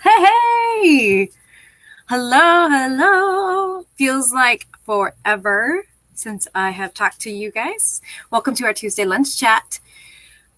Hey! Hello, hello. Feels like forever since I have talked to you guys. Welcome to our Tuesday lunch chat.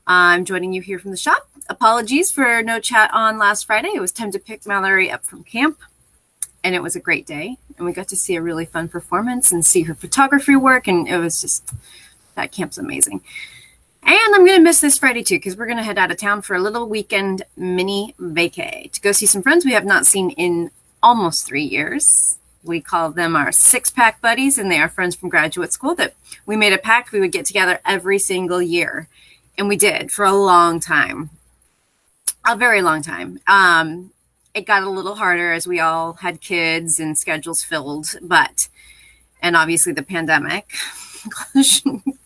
I'm joining you here from the shop. Apologies for no chat on last Friday. It was time to pick Mallory up from camp, and it was a great day. And we got to see a really fun performance and see her photography work, and it was just, that camp's amazing. And I'm going to miss this Friday too, because we're going to head out of town for a little weekend mini vacay to go see some friends we have not seen in almost 3 years. We call them our six-pack buddies, and they are friends from graduate school that we made a pact we would get together every single year. And we did for a long time, a very long time. It got a little harder as we all had kids and schedules filled, and obviously the pandemic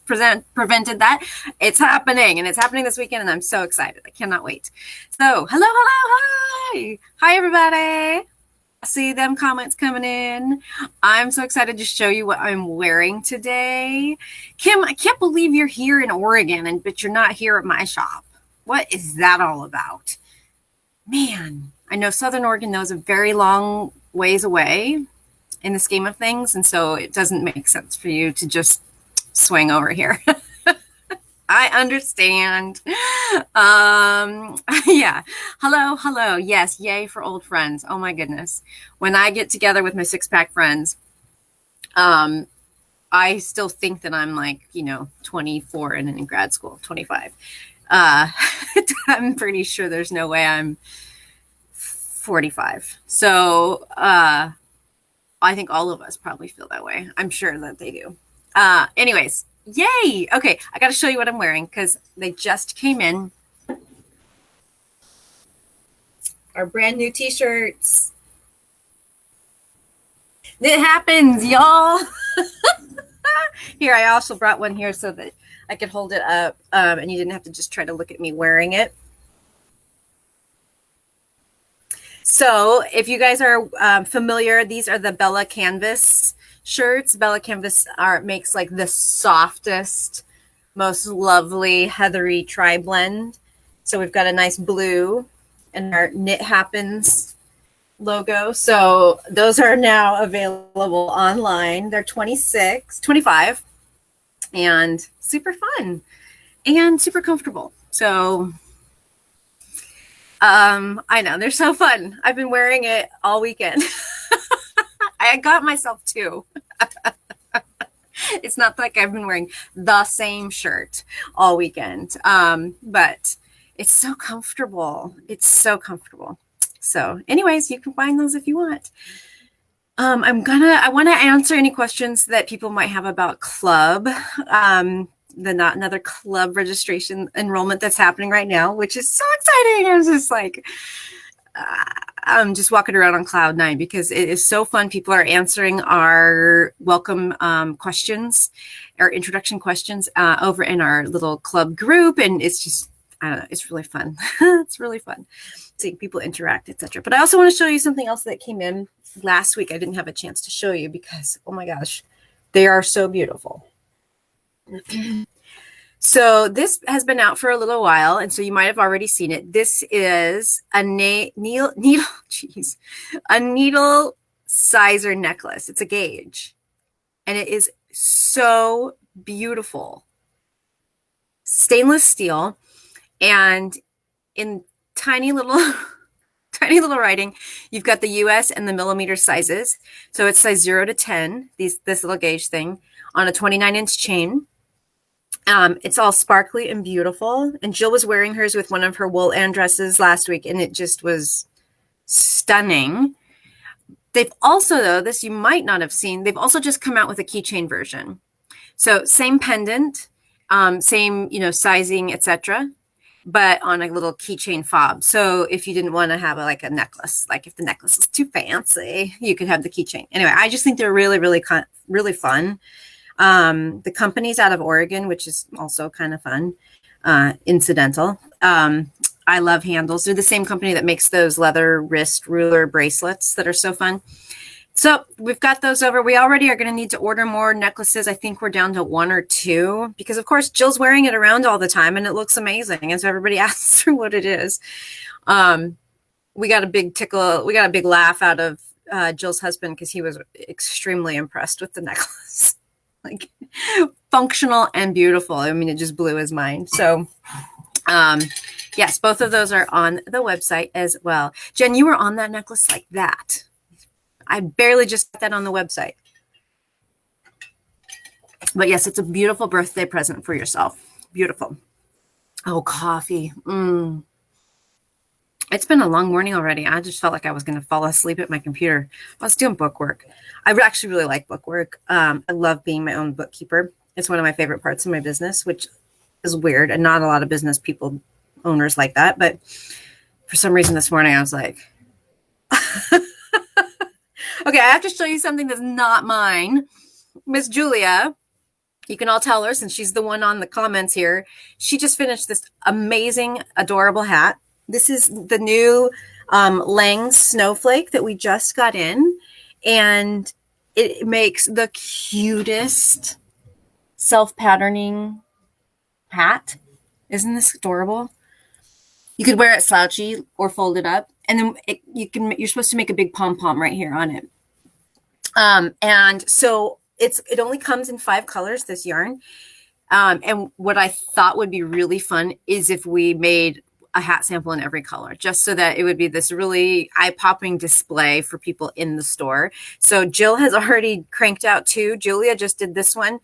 prevented that. It's happening, and it's happening this weekend, and I'm so excited. I cannot wait. So, hello, hi. Hi, everybody. I see them comments coming in. I'm so excited to show you what I'm wearing today. Kim, I can't believe you're here in Oregon, but you're not here at my shop. What is that all about? Man, I know Southern Oregon, though, is a very long ways away in the scheme of things, and so it doesn't make sense for you to just swing over here. I understand. Yeah. Hello. Yes. Yay for old friends. Oh my goodness. When I get together with my six-pack friends, I still think that I'm 24 and in grad school, 25. I'm pretty sure there's no way I'm 45. So, I think all of us probably feel that way. I'm sure that they do. Anyways, yay. Okay. I got to show you what I'm wearing because they just came in. Our brand new t-shirts. It happens, y'all. Here, I also brought one here so that I could hold it up and you didn't have to just try to look at me wearing it. So if you guys are familiar, these are the Bella Canvas shirts. Bella Canvas makes like the softest, most lovely heathery tri-blend. So we've got a nice blue and our Knit Happens logo. So those are now available online. They're 25 and super fun and super comfortable. So I know they're so fun. I've been wearing it all weekend. I got myself two. It's not like I've been wearing the same shirt all weekend. But it's so comfortable. It's so comfortable. So anyways, you can find those if you want. I want to answer any questions that people might have about club. The Not Another Club registration enrollment that's happening right now, which is so exciting. I was just like, I'm just walking around on cloud nine because it is so fun. People are answering our welcome questions, our introduction questions over in our little club group. And it's just, I don't know, it's really fun. It's really fun seeing people interact, etc. But I also want to show you something else that came in last week. I didn't have a chance to show you because, oh my gosh, they are so beautiful. So this has been out for a little while, and so you might have already seen it. This is a needle sizer necklace. It's a gauge, and it is so beautiful. Stainless steel, and in tiny little writing, you've got the US and the millimeter sizes. So it's size 0 to 10, this little gauge thing on a 29-inch chain. It's all sparkly and beautiful. And Jill was wearing hers with one of her wool and dresses last week, and it just was stunning. They've also, though, this you might not have seen, they've also just come out with a keychain version. So same pendant, same, sizing, etc., but on a little keychain fob. So if you didn't want to have a necklace, like if the necklace was too fancy, you could have the keychain. Anyway, I just think they're really, really, really fun. The company's out of Oregon, which is also kind of fun, incidental. I love handles. They're the same company that makes those leather wrist ruler bracelets that are so fun. So we've got those over. We already are going to need to order more necklaces. I think we're down to 1 or 2 because, of course, Jill's wearing it around all the time and it looks amazing. And so everybody asks her what it is. We got a big tickle. We got a big laugh out of Jill's husband because he was extremely impressed with the necklace. Like functional and beautiful. I mean, it just blew his mind. So, yes, both of those are on the website as well. Jen, you were on that necklace like that. I barely just got that on the website. But yes, it's a beautiful birthday present for yourself. Beautiful. Oh, coffee. It's been a long morning already. I just felt like I was going to fall asleep at my computer. I was doing book work. I actually really like book work. I love being my own bookkeeper. It's one of my favorite parts of my business, which is weird. And not a lot of business people, owners like that. But for some reason this morning, I was like, okay, I have to show you something that's not mine. Miss Julia, you can all tell her since she's the one on the comments here. She just finished this amazing, adorable hat. This is the new Lang Snowflake that we just got in. And it makes the cutest self-patterning hat. Isn't this adorable? You could wear it slouchy or fold it up. And then you're supposed to make a big pom-pom right here on it. And so it only comes in 5 colors, this yarn. And what I thought would be really fun is if we made a hat sample in every color, just so that it would be this really eye-popping display for people in the store. So Jill has already cranked out 2. Julia just did this one.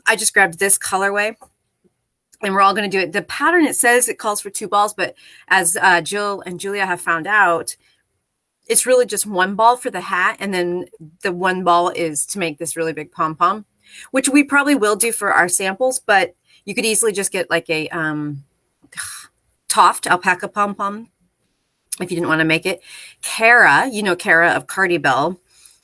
I just grabbed this colorway. And we're all going to do it. The pattern, it says it calls for 2 balls, but as Jill and Julia have found out, it's really just 1 ball for the hat. And then the 1 ball is to make this really big pom-pom, which we probably will do for our samples, but you could easily just get like a Toft alpaca pom-pom if you didn't want to make it. Kara, you know Kara of Cardi Bell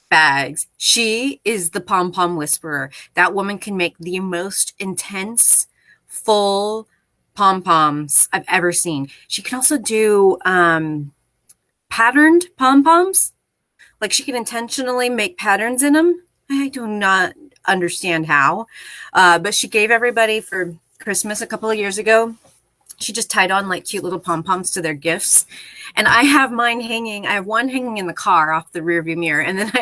Bags, she is the pom-pom whisperer. That woman can make the most intense full pom-poms I've ever seen. She can also do patterned pom-poms. Like she can intentionally make patterns in them. I do not understand how. But she gave everybody for Christmas a couple of years ago. She just tied on like cute little pom-poms to their gifts. And I have mine hanging. I have one hanging in the car off the rearview mirror. And then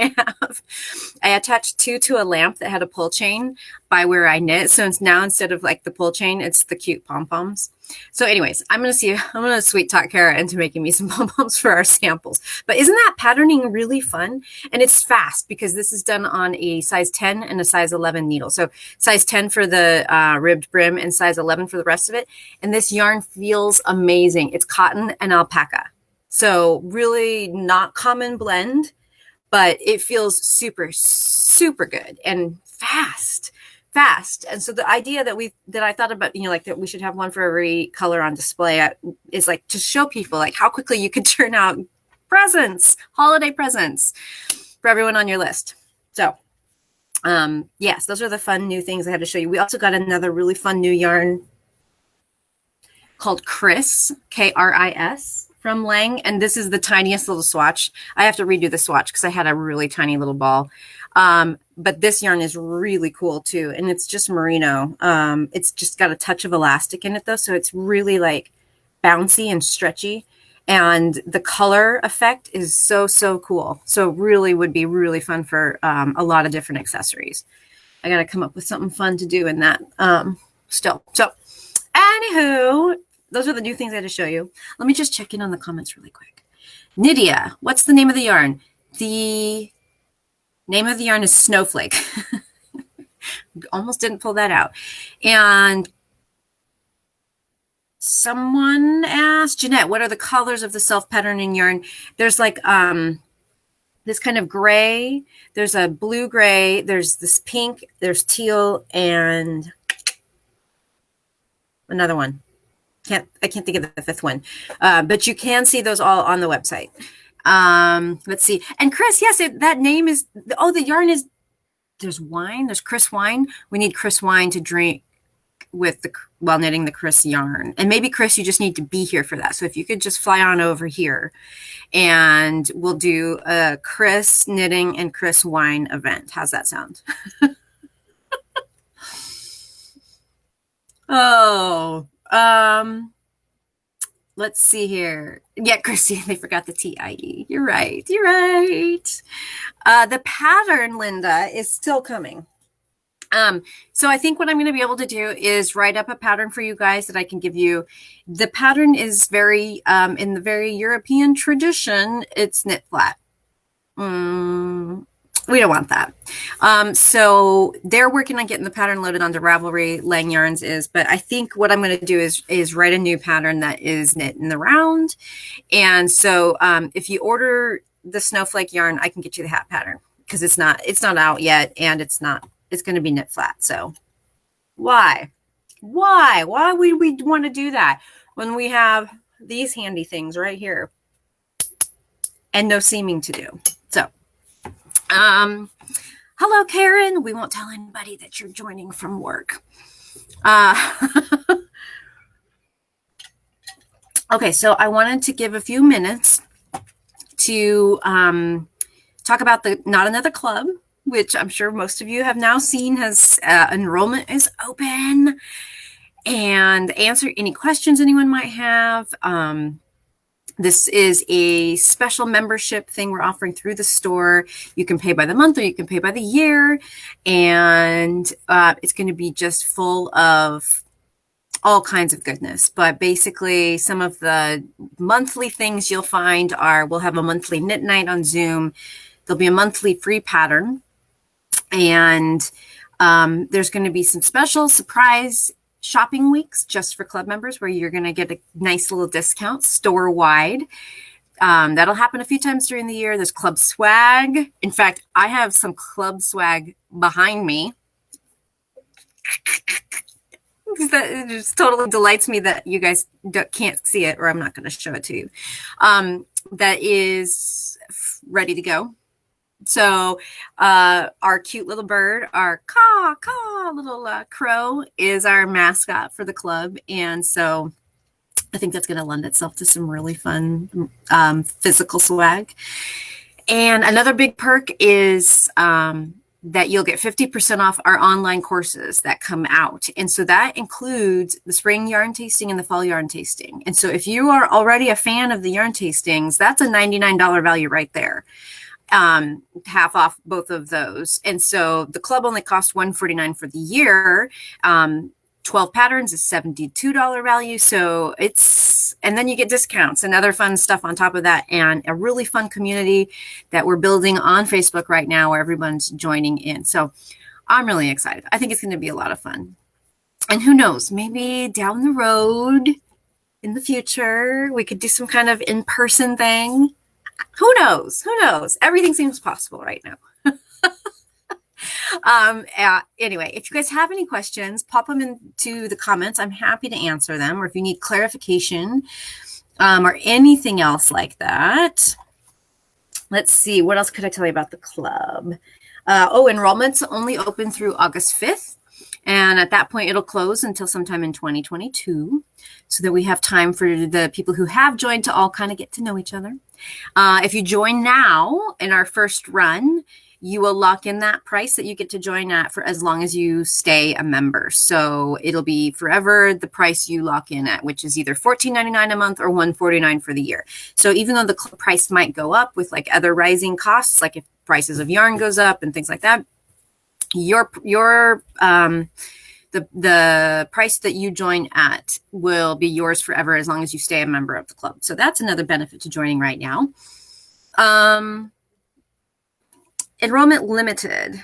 I attached 2 to a lamp that had a pull chain by where I knit. So it's now instead of like the pull chain, it's the cute pom-poms. So anyways, I'm going to sweet talk Kara into making me some pom-poms for our samples. But isn't that patterning really fun? And it's fast because this is done on a size 10 and a size 11 needle. So size 10 for the ribbed brim and size 11 for the rest of it. And this yarn feels amazing. It's cotton and alpaca. So really not common blend, but it feels super, super good and fast. And so the idea that I thought about, like that we should have one for every color on display is like to show people like how quickly you could turn out presents, holiday presents for everyone on your list. So yes, those are the fun new things I had to show you. We also got another really fun new yarn called Chris, K-R-I-S, from Lang. And this is the tiniest little swatch. I have to redo the swatch because I had a really tiny little ball. But this yarn is really cool too. And it's just merino. It's just got a touch of elastic in it though. So it's really like bouncy and stretchy. And the color effect is so, so cool. So really would be really fun for a lot of different accessories. I got to come up with something fun to do in that still. So anywho, those are the new things I had to show you. Let me just check in on the comments really quick. Nydia, what's the name of the yarn? The name of the yarn is Snowflake. Almost didn't pull that out. And someone asked, Jeanette, what are the colors of the self-patterning yarn? There's like this kind of gray. There's a blue gray. There's this pink. There's teal and another one. I can't think of the 5th one. But you can see those all on the website. Let's see. And Chris, yes, that name is, the yarn is, there's wine. There's Chris wine. We need Chris wine to drink with while knitting the Chris yarn. And maybe, Chris, you just need to be here for that. So if you could just fly on over here, and we'll do a Chris knitting and Chris wine event. How's that sound? Oh, let's see here. Yeah, Christine, they forgot the TIE. You're right. You're right. The pattern, Linda, is still coming. So I think what I'm going to be able to do is write up a pattern for you guys that I can give you. The pattern is very, in the very European tradition, it's knit flat. We don't want that. So they're working on getting the pattern loaded onto Ravelry. Lang Yarns is, but I think what I'm going to do is write a new pattern that is knit in the round. And so if you order the snowflake yarn, I can get you the hat pattern, because it's not out yet, and it's going to be knit flat. So why would we want to do that when we have these handy things right here and no seaming to do? So, hello, Karen. We won't tell anybody that you're joining from work. Okay, so I wanted to give a few minutes to talk about the Not Another Club, which I'm sure most of you have now seen has enrollment is open, and answer any questions anyone might have. This is a special membership thing we're offering through the store. You can pay by the month or you can pay by the year, and it's going to be just full of all kinds of goodness. But basically, some of the monthly things you'll find are, we'll have a monthly knit night on Zoom. There'll be a monthly free pattern. And there's going to be some special surprise shopping weeks just for club members, where you're going to get a nice little discount store-wide. That'll happen a few times during the year. There's club swag. In fact, I have some club swag behind me. That just totally delights me that you guys can't see it, or I'm not going to show it to you. That is ready to go. So our cute little bird, our little crow, is our mascot for the club. And so I think that's going to lend itself to some really fun physical swag. And another big perk is that you'll get 50% off our online courses that come out. And so that includes the spring yarn tasting and the fall yarn tasting. And so if you are already a fan of the yarn tastings, that's a $99 value right there. Half off both of those. And so the club only costs $149 for the year. 12 patterns is $72 value. So and then you get discounts and other fun stuff on top of that, and a really fun community that we're building on Facebook right now, where everyone's joining in. So I'm really excited. I think it's going to be a lot of fun. And who knows, maybe down the road in the future, we could do some kind of in-person thing. Who knows? Everything seems possible right now. Anyway, if you guys have any questions, pop them into the comments. I'm happy to answer them. Or if you need clarification or anything else like that. Let's see. What else could I tell you about the club? Enrollment's only open through August 5th. And at that point, it'll close until sometime in 2022, so that we have time for the people who have joined to all kind of get to know each other. If you join now in our first run, you will lock in that price that you get to join at for as long as you stay a member. So it'll be forever the price you lock in at, which is either $14.99 a month or $149 for the year. So even though the price might go up with like other rising costs, like if prices of yarn goes up and things like that, the price that you join at will be yours forever as long as you stay a member of the club. So that's another benefit to joining right now. Enrollment limited.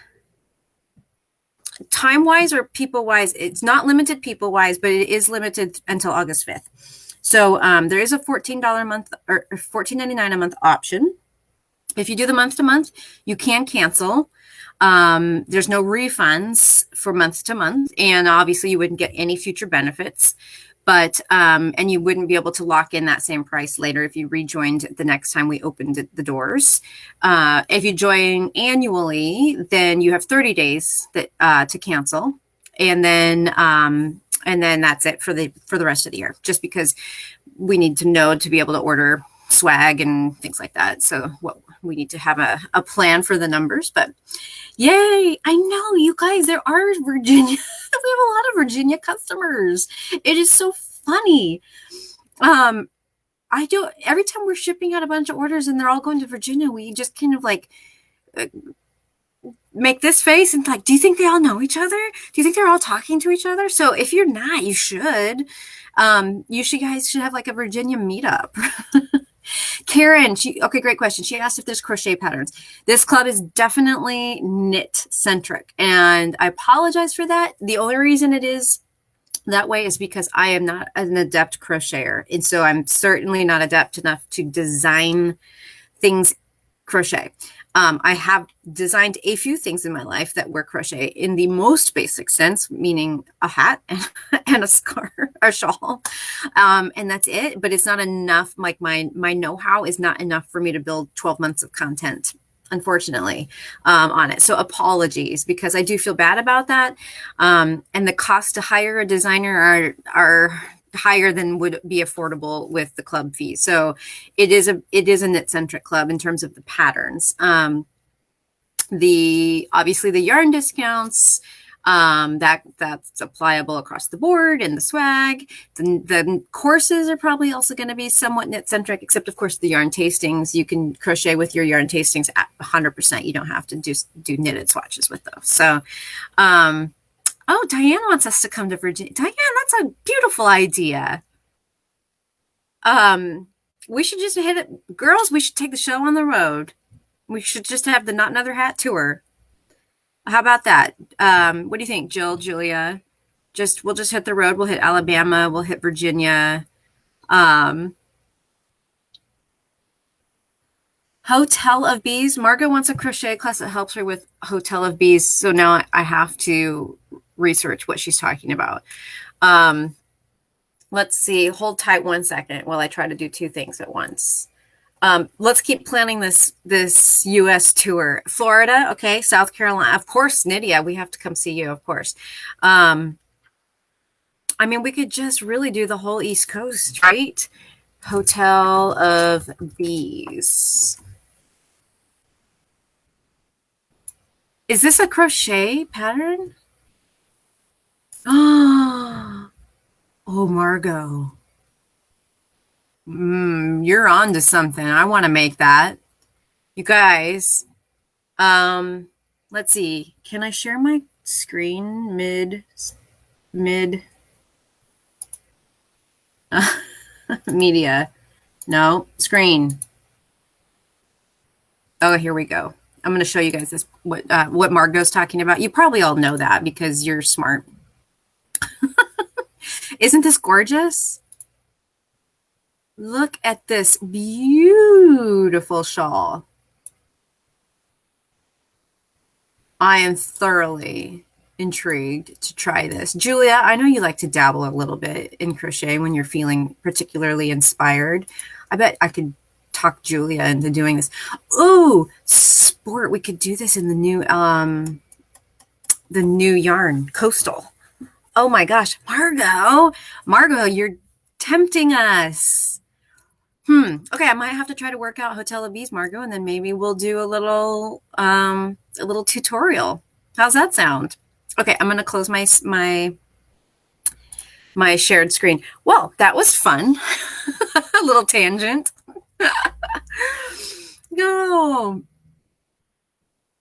Time-wise or people-wise, it's not limited people-wise, but it is limited until August 5th. So there is a $14 a month or $14.99 a month option. If you do the month-to-month, you can cancel. There's no refunds for month to month, and obviously you wouldn't get any future benefits, but and you wouldn't be able to lock in that same price later if you rejoined the next time we opened the doors. If you join annually, then you have 30 days that to cancel, and then And then that's it for the rest of the year, just because we need to know to be able to order swag and things like that. So what we need to have a plan for the numbers, but yay. I know, you guys, there are Virginia. We have a lot of Virginia customers. It is so funny. I do, every time we're shipping out a bunch of orders and they're all going to Virginia, we just kind of like make this face and like, do you think they all know each other? Do you think they're all talking to each other? So if you're not, you should. You guys should have like a Virginia meetup. Karen, okay, great question. She asked if there's crochet patterns. This club is definitely knit centric, and I apologize for that. The only reason it is that way is because I am not an adept crocheter, and so I'm certainly not adept enough to design things crochet. I have designed a few things in my life that were crochet in the most basic sense, meaning a hat and a scarf, a shawl, and that's it. But it's not enough. Like my know-how is not enough for me to build 12 months of content, unfortunately, on it. So apologies, because I do feel bad about that. And the cost to hire a designer are higher than would be affordable with the club fee. So it is a knit centric club in terms of the patterns. Obviously the yarn discounts, that's applicable across the board, and the swag. The courses are probably also going to be somewhat knit centric, except of course the yarn tastings. You can crochet with your yarn tastings at 100%. You don't have to just do knitted swatches with those. So, oh, Diane wants us to come to Virginia. Diane, that's a beautiful idea. We should just hit it. Girls, we should take the show on the road. We should just have the Not Another Hat tour. How about that? What do you think, Jill, Julia? We'll just hit the road. We'll hit Alabama. We'll hit Virginia. Hotel of Bees. Margot wants a crochet class that helps her with Hotel of Bees. So now I have to research what she's talking about. Let's see. Hold tight 1 second while I try to do two things at once. Let's keep planning this U.S. tour. Florida, okay. South Carolina, of course. Nydia, we have to come see you, of course. I mean, we could just really do the whole East Coast, right? Hotel of Bees. Is this a crochet pattern? Oh, Margot. You're on to something. I want to make that. You guys, let's see. Can I share my screen mid media? No, screen. Oh, here we go. I'm going to show you guys this, what Margot's talking about. You probably all know that because you're smart. Isn't this gorgeous? Look at this beautiful shawl. I am thoroughly intrigued to try this. Julia, I know you like to dabble a little bit in crochet when you're feeling particularly inspired. I bet I could talk Julia into doing this. Ooh, sport. We could do this in the new yarn, Coastal. Oh my gosh, Margot, you're tempting us. Okay, I might have to try to work out Hotel of Bees, Margot, and then maybe we'll do a little tutorial. How's that sound? Okay, I'm gonna close my shared screen. Well, that was fun. A little tangent. No,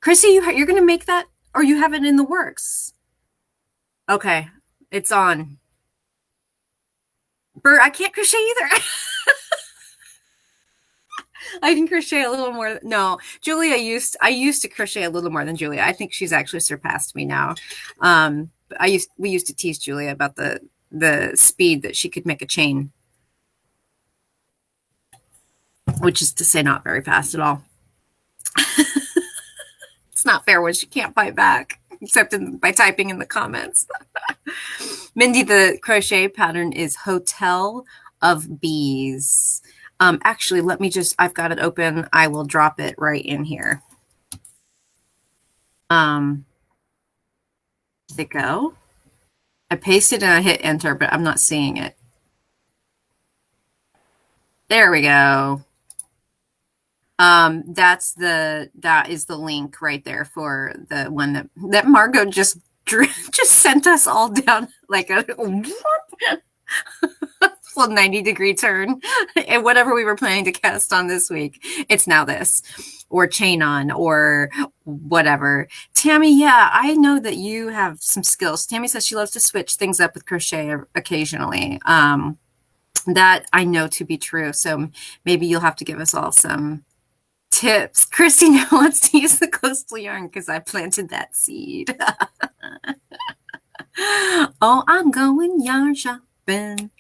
Chrissy, you're gonna make that, or you have it in the works? Okay, it's on. Bert, I can't crochet either. I can crochet a little more. No, Julia I used to crochet a little more than Julia. I think she's actually surpassed me now. We used to tease Julia about the speed that she could make a chain, which is to say not very fast at all. It's not fair when she can't fight back, except by typing in the comments. Mindy, the crochet pattern is Hotel of Bees. Actually, I've got it open. I will drop it right in here. There we go. I pasted and I hit enter, but I'm not seeing it. There we go. That is the link right there for the one that Margot just sent us all down like a 90-degree turn. And whatever we were planning to cast on this week, it's now this, or chain on, or whatever. Tammy, yeah, I know that you have some skills. Tammy says she loves to switch things up with crochet occasionally. That I know to be true. So maybe you'll have to give us all some tips. Christy now wants to use the coastal yarn because I planted that seed. Oh, I'm going yarn shopping.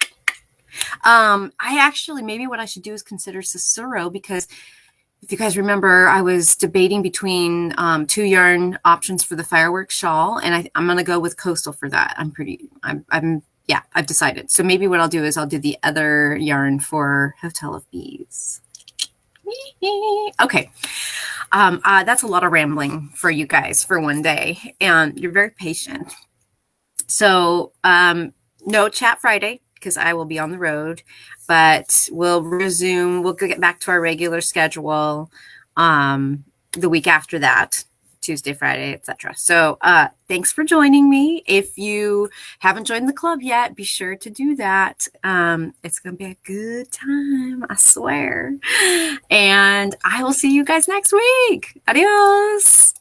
I actually, maybe what I should do is consider Susurro, because if you guys remember, I was debating between 2 yarn options for the fireworks shawl, and I'm going to go with coastal for that. Yeah, I've decided. So maybe what I'll do is I'll do the other yarn for Hotel of Bees. Okay. That's a lot of rambling for you guys for one day, and you're very patient. So no chat Friday because I will be on the road, but we'll get back to our regular schedule the week after that, Tuesday, Friday, etc. So thanks for joining me. If you haven't joined the club yet, be sure to do that. It's going to be a good time, I swear. And I will see you guys next week. Adios.